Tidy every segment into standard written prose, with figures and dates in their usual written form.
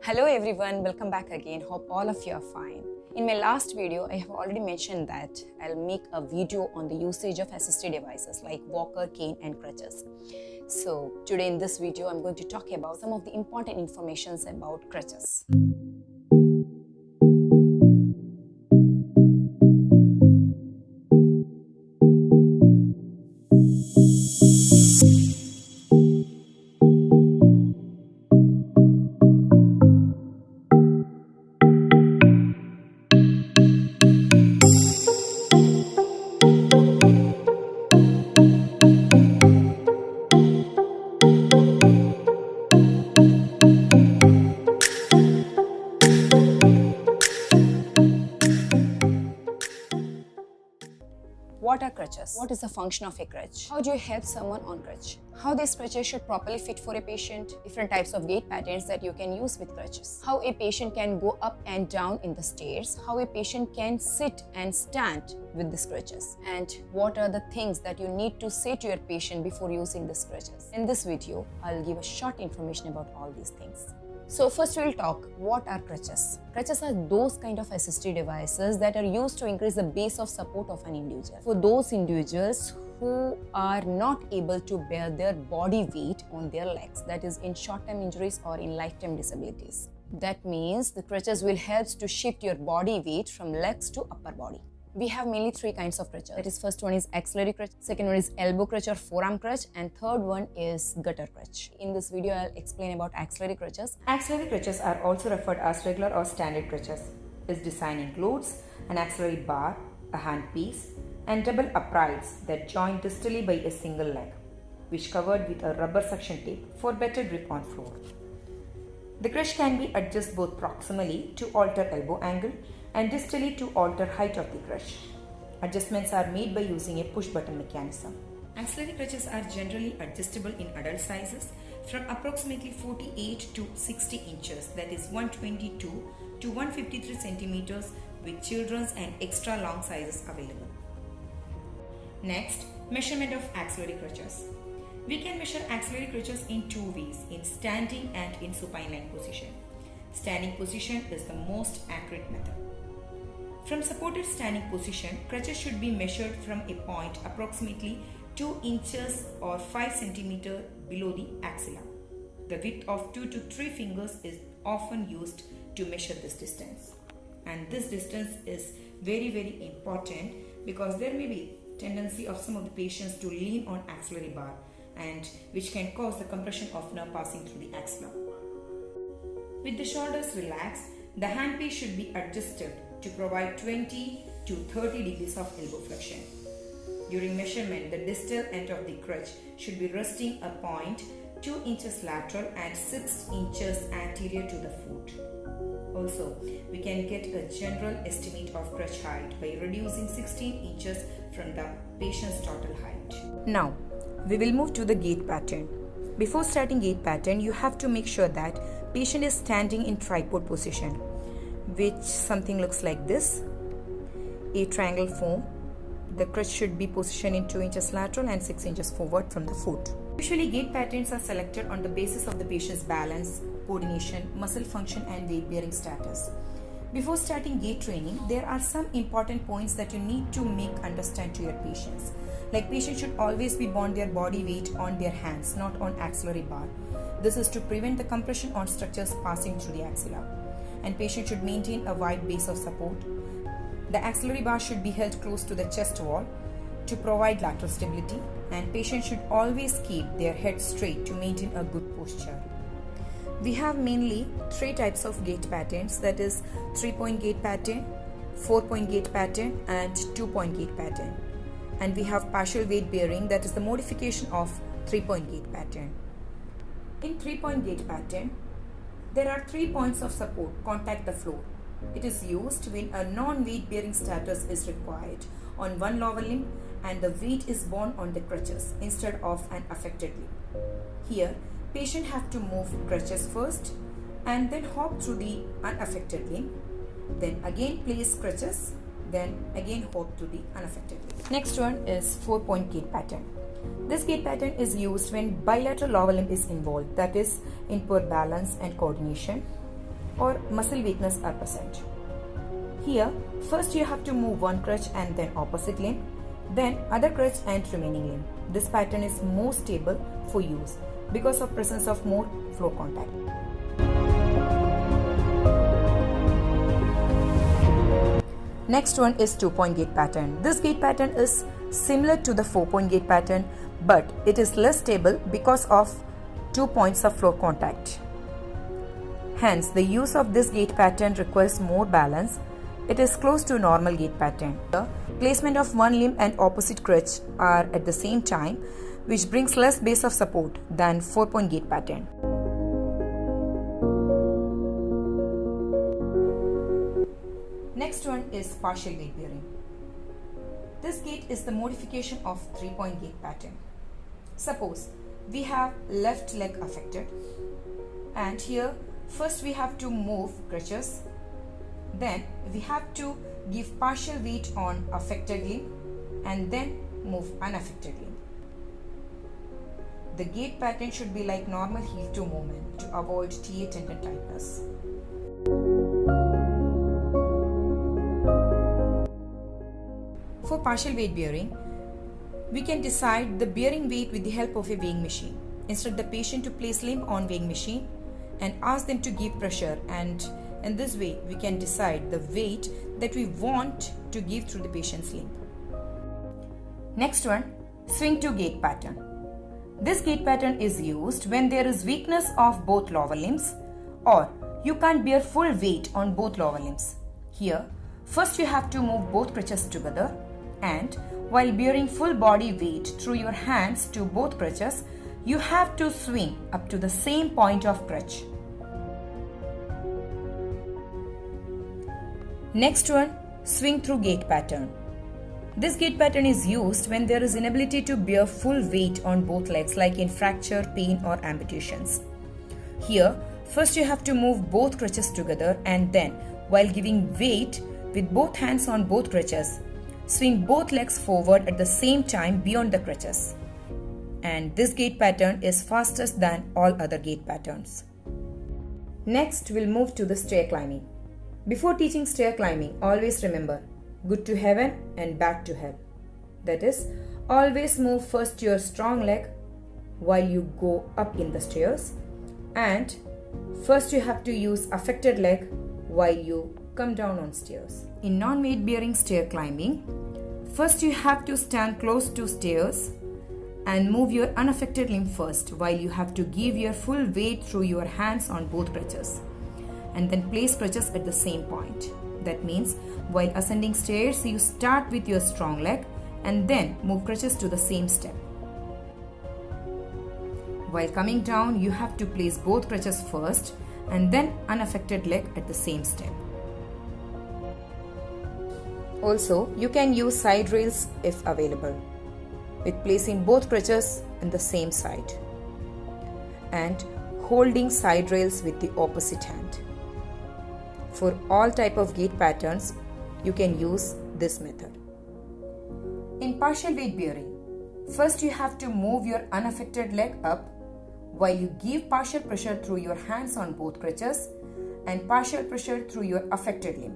Hello everyone, welcome back again. Hope all of you are fine. In my last video, I have already mentioned that I'll make a video on the usage of assistive devices like walker, cane and crutches. So today in this video, I'm going to talk about some of the important informations about crutches. What are crutches? What is the function of a crutch? How do you help someone on crutch? How these crutches should properly fit for a patient? Different types of gait patterns that you can use with crutches. How a patient can go up and down in the stairs. How a patient can sit and stand with these crutches. And what are the things that you need to say to your patient before using these crutches? In this video, I'll give a short information about all these things. So first we'll talk, what are crutches? Crutches are those kind of assistive devices that are used to increase the base of support of an individual. For those individuals who are not able to bear their body weight on their legs, that is in short-term injuries or in lifetime disabilities. That means the crutches will help to shift your body weight from legs to upper body. We have mainly three kinds of crutches. That is, first one is axillary crutch, second one is elbow crutch or forearm crutch, and third one is gutter crutch. In this video, I'll explain about axillary crutches. Axillary crutches are also referred as regular or standard crutches. Its design includes an axillary bar, a handpiece, and double uprights that join distally by a single leg, which covered with a rubber suction tape for better grip on floor. The crutch can be adjusted both proximally to alter elbow angle and distally to alter height of the crutch. Adjustments are made by using a push button mechanism. Axillary crutches are generally adjustable in adult sizes from approximately 48 to 60 inches, that is 122 to 153 centimeters, with children's and extra long sizes available. Next, measurement of axillary crutches. We can measure axillary crutches in two ways, in standing and in supine lying position. Standing position is the most accurate method. From supported standing position, crutches should be measured from a point approximately 2 inches or 5 centimeters below the axilla. The width of 2 to 3 fingers is often used to measure this distance. And this distance is very important because there may be tendency of some of the patients to lean on axillary bar, and which can cause the compression of nerve passing through the axilla. With the shoulders relaxed, the handpiece should be adjusted to provide 20 to 30 degrees of elbow flexion. During measurement, the distal end of the crutch should be resting a point 2 inches lateral and 6 inches anterior to the foot. Also, we can get a general estimate of crutch height by reducing 16 inches from the patient's total height. Now, we will move to the gait pattern. Before starting gait pattern, you have to make sure that patient is standing in tripod position, which something looks like this, a triangle form. The crutch should be positioned in 2 inches lateral and 6 inches forward from the foot. Usually gait patterns are selected on the basis of the patient's balance, coordination, muscle function and weight bearing status. Before starting gait training, there are some important points that you need to make understand to your patients. Like, patients should always be bond their body weight on their hands, not on axillary bar. This is to prevent the compression on structures passing through the axilla. And patient should maintain a wide base of support. The axillary bar should be held close to the chest wall to provide lateral stability, and patient should always keep their head straight to maintain a good posture. We have mainly three types of gait patterns, that is 3-point gait pattern, 4-point gait pattern and 2-point gait pattern. And we have partial weight bearing, that is the modification of 3-point gait pattern. In 3-point gait pattern, there are 3 points of support contact the floor. It is used when a non-weight bearing status is required on one lower limb and the weight is borne on the crutches instead of an affected limb. Here, patient have to move crutches first and then hop through the unaffected limb, then again place crutches, then again hop to the unaffected limb. Next one is 4-point gait pattern. This gait pattern is used when bilateral lower limb is involved, that is in poor balance and coordination. or muscle weakness are present. Here, first you have to move one crutch and then opposite limb, then other crutch and remaining limb. This pattern is more stable for use because of presence of more floor contact. Next one is 2-point gait pattern. This gait pattern is similar to the 4-point gait pattern, but it is less stable because of 2 points of floor contact. Hence, the use of this gait pattern requires more balance. It is close to normal gait pattern. The placement of one limb and opposite crutch are at the same time, which brings less base of support than 4-point gait pattern. Next one is partial weight bearing. This gait is the modification of 3-point gait pattern. Suppose we have left leg affected, and here first we have to move crutches, then we have to give partial weight on affected limb and then move unaffected limb. The gait pattern should be like normal heel to movement to avoid TA tendon tightness. For partial weight bearing, we can decide the bearing weight with the help of a weighing machine. Instruct the patient to place limb on weighing machine and ask them to give pressure, and in this way we can decide the weight that we want to give through the patient's limb. Next one, swing to gait pattern. This gait pattern is used when there is weakness of both lower limbs or you can't bear full weight on both lower limbs. Here, first you have to move both crutches together, and while bearing full body weight through your hands to both crutches, you have to swing up to the same point of crutch. Next one, swing through gait pattern. This gait pattern is used when there is inability to bear full weight on both legs, like in fracture, pain or amputations. Here, first you have to move both crutches together, and then while giving weight with both hands on both crutches, swing both legs forward at the same time beyond the crutches. And this gait pattern is fastest than all other gait patterns. Next, we'll move to the stair climbing. Before teaching stair climbing, always remember, good to heaven and back to hell. That is, always move first your strong leg while you go up in the stairs, and first you have to use affected leg while you come down on stairs. In non-weight bearing stair climbing, first you have to stand close to stairs and move your unaffected limb first, while you have to give your full weight through your hands on both crutches, and then place crutches at the same point. That means while ascending stairs, you start with your strong leg and then move crutches to the same step. While coming down, you have to place both crutches first and then unaffected leg at the same step. Also, you can use side rails if available, with placing both crutches in the same side and holding side rails with the opposite hand. For all type of gait patterns, you can use this method. In partial weight bearing, first you have to move your unaffected leg up while you give partial pressure through your hands on both crutches and partial pressure through your affected limb,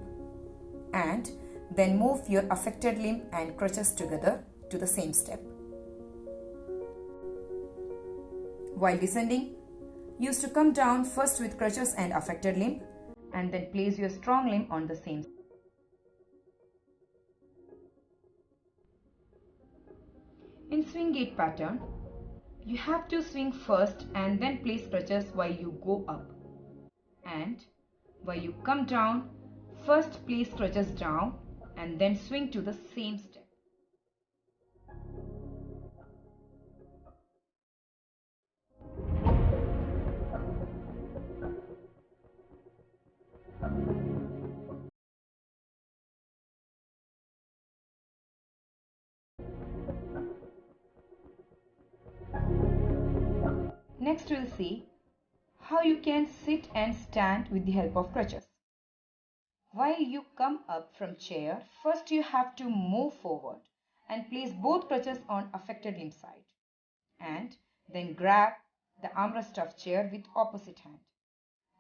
and then move your affected limb and crutches together to the same step. While descending, use to come down first with crutches and affected limb, and then place your strong limb on the same. In swing gait pattern, you have to swing first and then place crutches while you go up, and while you come down, first place crutches down and then swing to the same step. Next, we'll see how you can sit and stand with the help of crutches. While you come up from chair, first you have to move forward and place both crutches on affected limb side, and then grab the armrest of chair with opposite hand,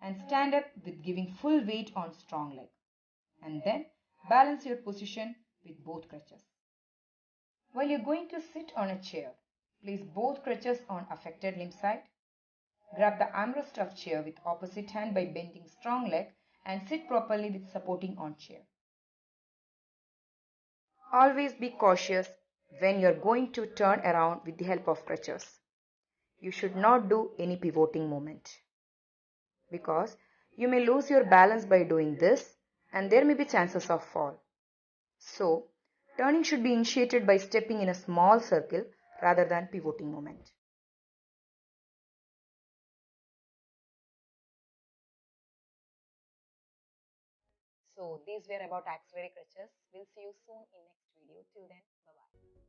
and stand up with giving full weight on strong leg. And then balance your position with both crutches. While you're going to sit on a chair, place both crutches on affected limb side. Grab the armrest of chair with opposite hand by bending strong leg and sit properly with supporting on chair. Always be cautious when you're going to turn around with the help of crutches. You should not do any pivoting movement because you may lose your balance by doing this and there may be chances of fall. So, turning should be initiated by stepping in a small circle rather than pivoting movement. So these were about axillary crutches. We'll see you soon in next video. Till then, bye bye.